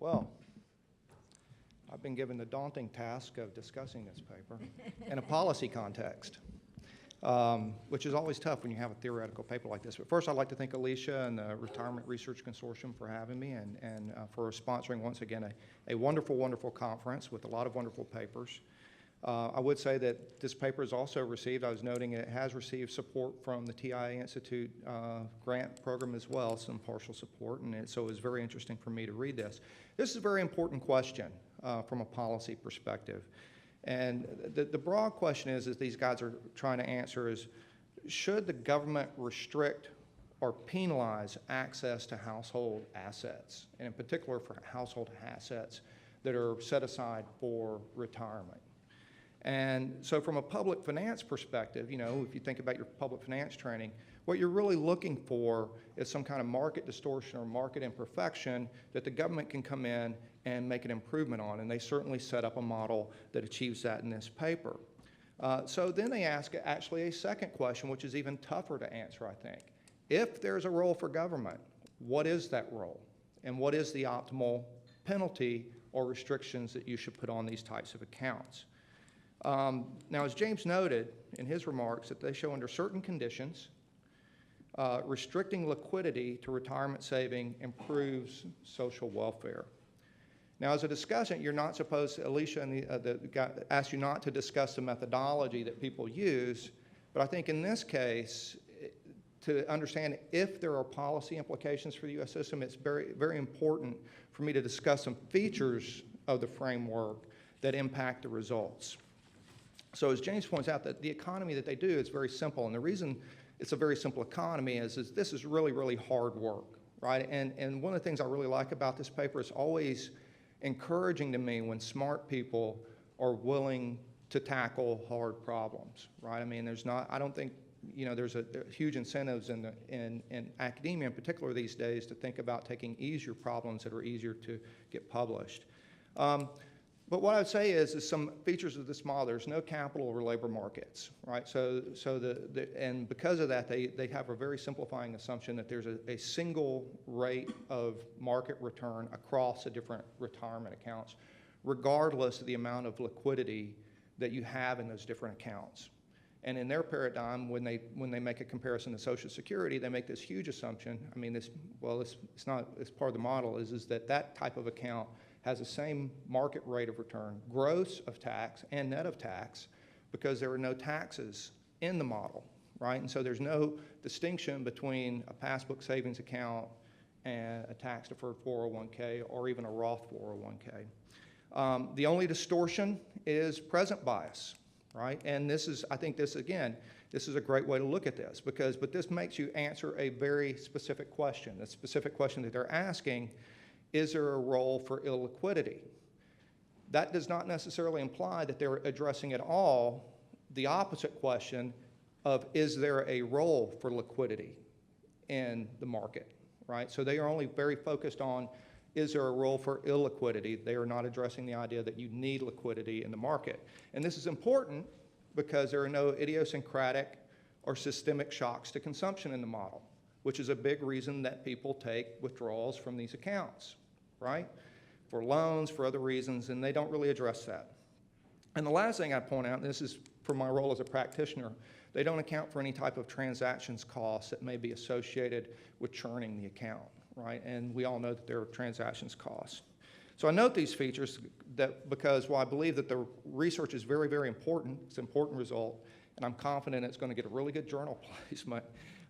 Well, I've been given the daunting task of discussing this paper in a policy context, which is always tough when you have a theoretical paper like this. But first, I'd like to thank Alicia and the Retirement Research Consortium for having me and for sponsoring, once again, a wonderful, wonderful conference with a lot of wonderful papers. I would say that this paper has also received, I was noting it has received support from the TIAA Institute grant program as well, some partial support, and so it was very interesting for me to read this. This is a very important question from a policy perspective. And the broad question is these guys are trying to answer is, should the government restrict or penalize access to household assets, and in particular for household assets that are set aside for retirement? And so from a public finance perspective, you know, if you think about your public finance training, what you're really looking for is some kind of market distortion or market imperfection that the government can come in and make an improvement on. And they certainly set up a model that achieves that in this paper. So then they ask actually a second question, which is even tougher to answer, I think. If there's a role for government, what is that role? And what is the optimal penalty or restrictions that you should put on these types of accounts? Now, as James noted in his remarks, that they show under certain conditions, restricting liquidity to retirement saving improves social welfare. Now, as a discussant, you're not supposed to, Alicia and the guy asked you not to discuss the methodology that people use, but I think in this case, to understand if there are policy implications for the U.S. system, it's very, very important for me to discuss some features of the framework that impact the results. So as James points out, that the economy that they do is very simple, and the reason it's a very simple economy is this is really, really hard work, right? And one of the things I really like about this paper is always encouraging to me when smart people are willing to tackle hard problems, right? I mean, I don't think, you know, there's huge incentives in academia in particular these days to think about taking easier problems that are easier to get published. But what I would say is some features of this model. There's no capital or labor markets, right? And because of that, they have a very simplifying assumption that there's a single rate of market return across the different retirement accounts, regardless of the amount of liquidity that you have in those different accounts. And in their paradigm, when they make a comparison to Social Security, they make this huge assumption. I mean, it's part of the model is that type of account has the same market rate of return, gross of tax and net of tax, because there are no taxes in the model, right? And so there's no distinction between a passbook savings account and a tax-deferred 401k or even a Roth 401k. The only distortion is present bias, right? And I think this is a great way to look at this but this makes you answer a very specific question. The specific question that they're asking, is there a role for illiquidity? That does not necessarily imply that they're addressing at all the opposite question of, is there a role for liquidity in the market, right? So they are only very focused on, is there a role for illiquidity? They are not addressing the idea that you need liquidity in the market. And this is important because there are no idiosyncratic or systemic shocks to consumption in the model, which is a big reason that people take withdrawals from these accounts, right? For loans, for other reasons, and they don't really address that. And the last thing I point out, and this is for my role as a practitioner, they don't account for any type of transactions costs that may be associated with churning the account, right? And we all know that there are transactions costs. So I note these features because while I believe that the research is very, very important, it's an important result, and I'm confident it's going to get a really good journal placement,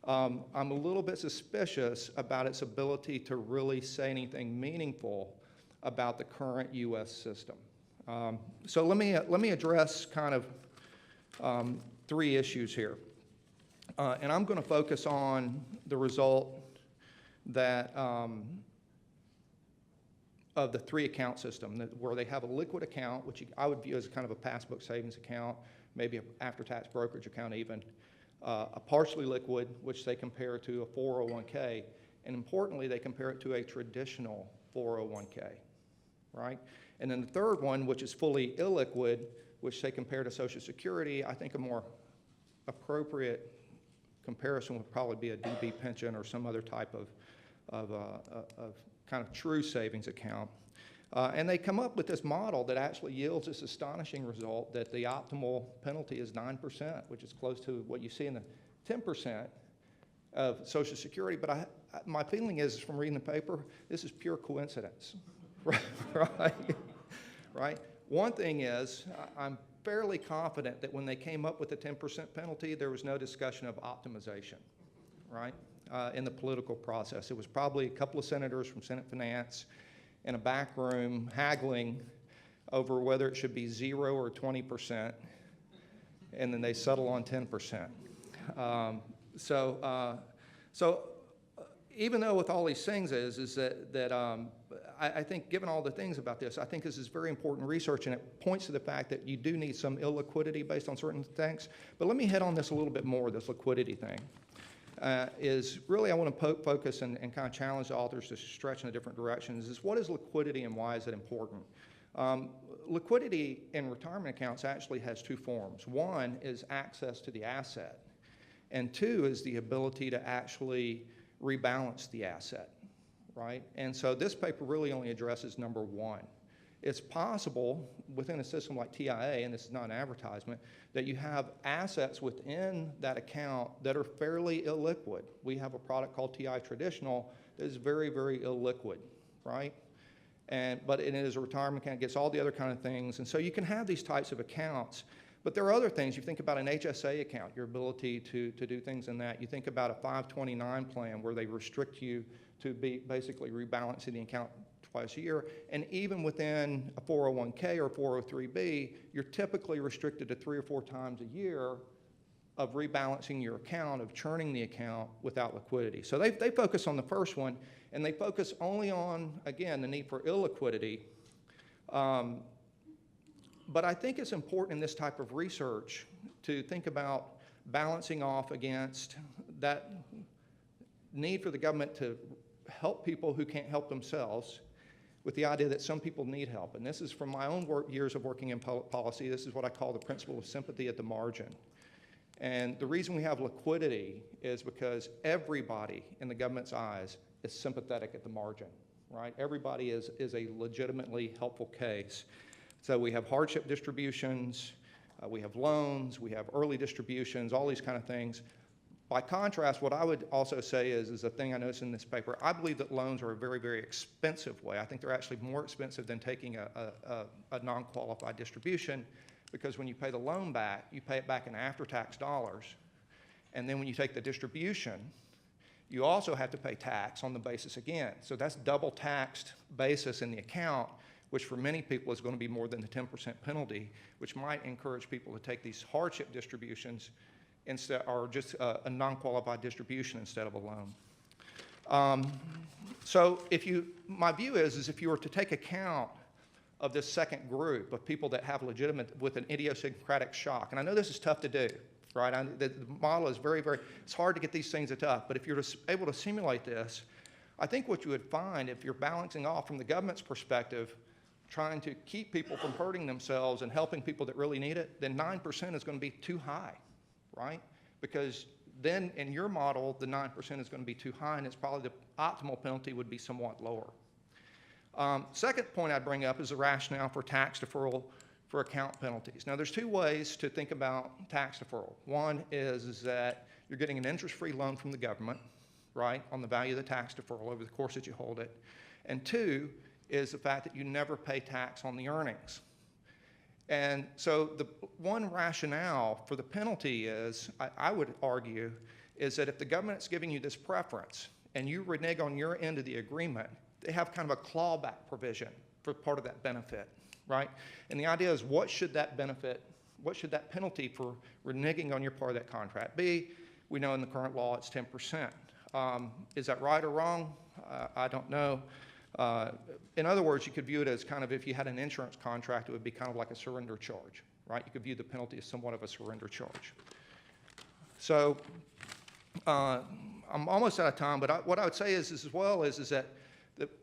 I'm a little bit suspicious about its ability to really say anything meaningful about the current U.S. system. So let me address kind of three issues here. And I'm going to focus on the result that of the three-account system, where they have a liquid account, which I would view as kind of a passbook savings account, maybe an after-tax brokerage account even, a partially liquid, which they compare to a 401k, and importantly, they compare it to a traditional 401k, right? And then the third one, which is fully illiquid, which they compare to Social Security. I think a more appropriate comparison would probably be a DB pension or some other type of kind of true savings account. And they come up with this model that actually yields this astonishing result that the optimal penalty is 9%, which is close to what you see in the 10% of Social Security. But my feeling is, from reading the paper, this is pure coincidence, right? Right? One thing is, I'm fairly confident that when they came up with the 10% penalty, there was no discussion of optimization, right, in the political process. It was probably a couple of senators from Senate Finance in a back room haggling over whether it should be 0 or 20%, and then they settle on 10%. So even though with all these things is that I think given all the things about this, I think this is very important research, and it points to the fact that you do need some illiquidity based on certain things. But let me hit on this a little bit more, this liquidity thing. Is really I want to focus and kind of challenge the authors to stretch in a different directions, is what is liquidity and why is it important? Liquidity in retirement accounts actually has two forms. One is access to the asset, and two is the ability to actually rebalance the asset, right? And so this paper really only addresses number one. It's possible within a system like TIAA, and this is not an advertisement, that you have assets within that account that are fairly illiquid. We have a product called TI Traditional that is very, very illiquid, right? But it is a retirement account, gets all the other kind of things. And so you can have these types of accounts. But there are other things. You think about an HSA account, your ability to do things in that. You think about a 529 plan where they restrict you to be basically rebalancing the account twice a year. And even within a 401k or 403b, you're typically restricted to 3 or 4 times a year of rebalancing your account, of churning the account without liquidity. So they focus on the first one, and they focus only on, again, the need for illiquidity. But I think it's important in this type of research to think about balancing off against that need for the government to help people who can't help themselves, with the idea that some people need help. And this is from my own years of working in public policy. This is what I call the principle of sympathy at the margin. And the reason we have liquidity is because everybody in the government's eyes is sympathetic at the margin, right? Everybody is a legitimately helpful case. So we have hardship distributions, we have loans, we have early distributions, all these kind of things. By contrast, what I would also say is a thing I noticed in this paper, I believe that loans are a very, very expensive way. I think they're actually more expensive than taking a non-qualified distribution, because when you pay the loan back, you pay it back in after-tax dollars. And then when you take the distribution, you also have to pay tax on the basis again. So that's double taxed basis in the account, which for many people is going to be more than the 10% penalty, which might encourage people to take these hardship distributions instead, or just a non-qualified distribution instead of a loan. So my view is if you were to take account of this second group of people that have legitimate, with an idiosyncratic shock, and I know this is tough to do, right? The model is very, very, it's hard to get these things tough, but if you're able to simulate this, I think what you would find, if you're balancing off from the government's perspective, trying to keep people from hurting themselves and helping people that really need it, then 9% is going to be too high, right? Because then in your model, the 9% is going to be too high, and it's probably the optimal penalty would be somewhat lower. Second point I'd bring up is the rationale for tax deferral for account penalties. Now, there's two ways to think about tax deferral. One is that you're getting an interest-free loan from the government, right, on the value of the tax deferral over the course that you hold it. And two is the fact that you never pay tax on the earnings. And so the one rationale for the penalty is, I would argue, is that if the government's giving you this preference and you renege on your end of the agreement, they have kind of a clawback provision for part of that benefit, right? And the idea is, what should that benefit, what should that penalty for reneging on your part of that contract be? We know in the current law it's 10%. Is that right or wrong? I don't know. In other words, you could view it as kind of, if you had an insurance contract, it would be kind of like a surrender charge, right? You could view the penalty as somewhat of a surrender charge. So I'm almost out of time, but what I would say is that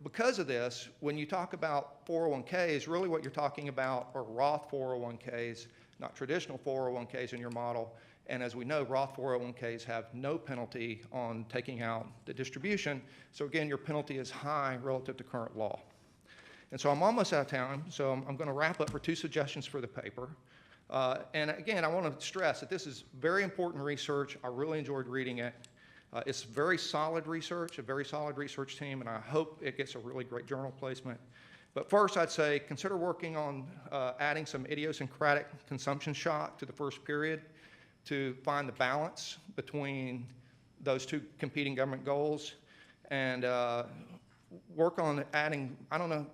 because of this, when you talk about 401ks, really what you're talking about are Roth 401ks, not traditional 401ks in your model. And as we know, Roth 401ks have no penalty on taking out the distribution. So again, your penalty is high relative to current law. And so I'm almost out of time, so I'm going to wrap up for 2 suggestions for the paper. And again, I want to stress that this is very important research. I really enjoyed reading it. It's very solid research, a very solid research team, and I hope it gets a really great journal placement. But first, I'd say consider working on adding some idiosyncratic consumption shock to the first period to find the balance between those 2 competing government goals, and work on adding, I don't know,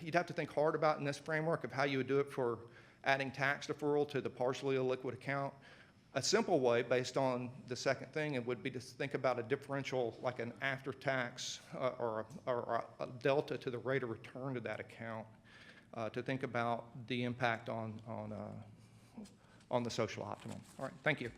you'd have to think hard about in this framework of how you would do it for adding tax deferral to the partially illiquid account. A simple way, based on the second thing, it would be to think about a differential, like an after-tax or a delta to the rate of return to that account, to think about the impact on the social optimum. All right, thank you.